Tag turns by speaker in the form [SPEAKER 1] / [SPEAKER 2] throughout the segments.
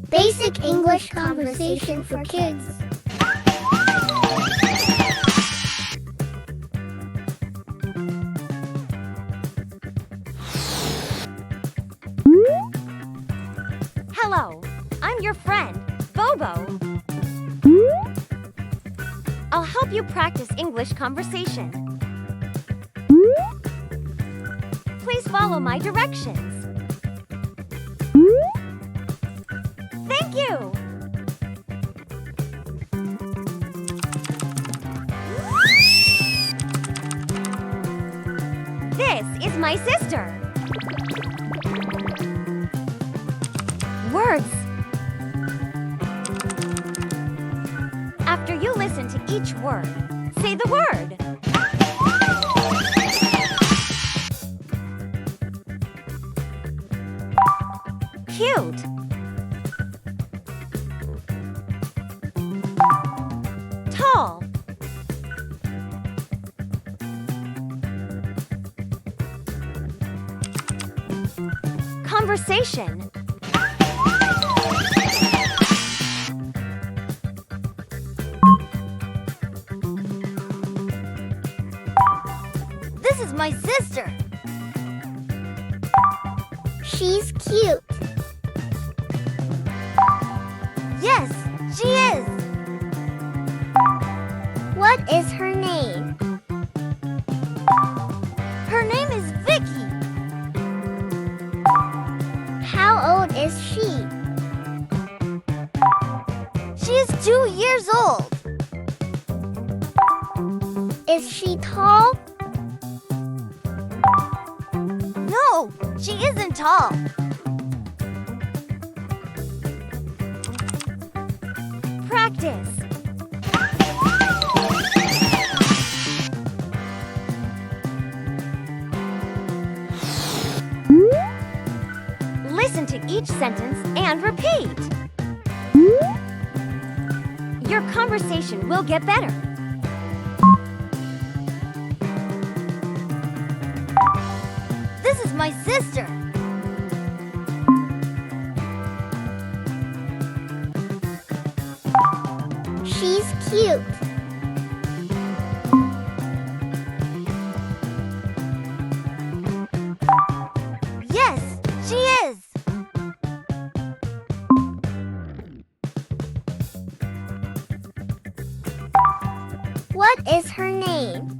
[SPEAKER 1] Basic English conversation for kids.
[SPEAKER 2] Hello, I'm your friend, Bobo. I'll help you practice English conversation. Please follow my directions. Thank you! This is my sister. Words. After you listen to each word, say the word. Cute. Tall. Conversation. This is my sister.
[SPEAKER 1] She's cute.
[SPEAKER 2] Yes, she is.
[SPEAKER 1] What is her name?
[SPEAKER 2] Her name is Vicky.
[SPEAKER 1] How old is she?
[SPEAKER 2] She is 2 years old.
[SPEAKER 1] Is she tall?
[SPEAKER 2] No, she isn't tall. Practice. Listen to each sentence and repeat. Your conversation will get better. This is my sister.
[SPEAKER 1] She's cute.
[SPEAKER 2] Yes, she is.
[SPEAKER 1] What is her name?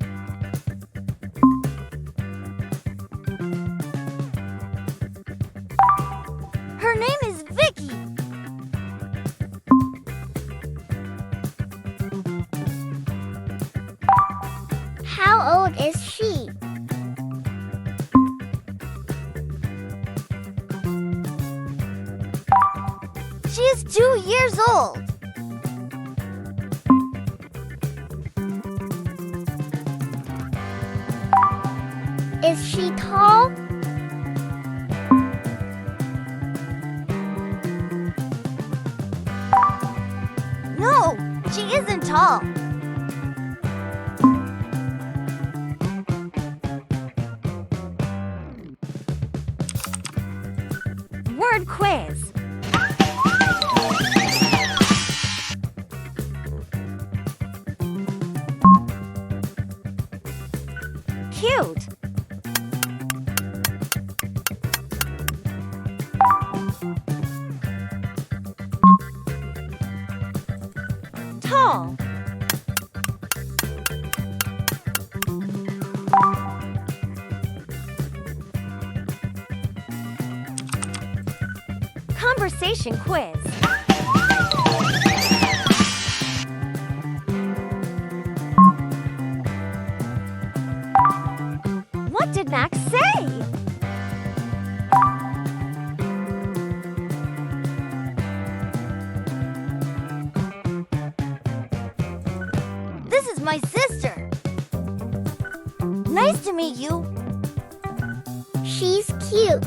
[SPEAKER 2] Her name is Vicky.
[SPEAKER 1] How old is she?
[SPEAKER 2] She is 2 years old.
[SPEAKER 1] Is she tall?
[SPEAKER 2] No, she isn't tall. Word quiz. Cute. Tall. Conversation quiz. What did Max say? This is my sister. Nice to meet you.
[SPEAKER 1] She's cute.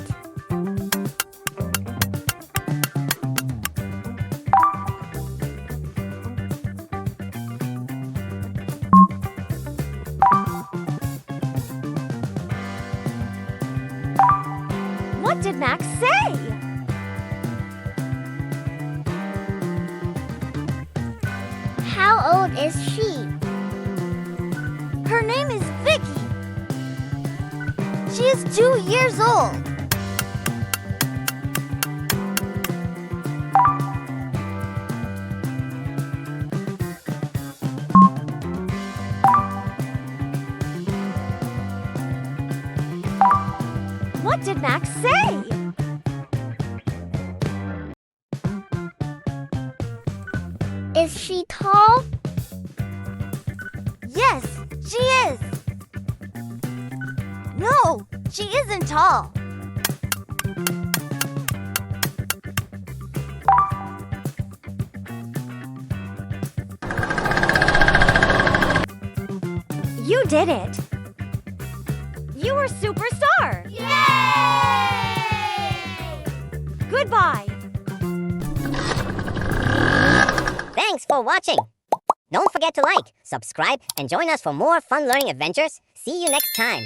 [SPEAKER 2] What did Max say?
[SPEAKER 1] old is she?
[SPEAKER 2] Her name is Vicky. She is 2 years old. What did Max say?
[SPEAKER 1] Is she tall?
[SPEAKER 2] Yes, she is. No, she isn't tall. You did it. You were superstar.
[SPEAKER 1] Yay!
[SPEAKER 2] Goodbye.
[SPEAKER 3] Thanks for watching. Don't forget to like, subscribe, and join us for more fun learning adventures. See you next time.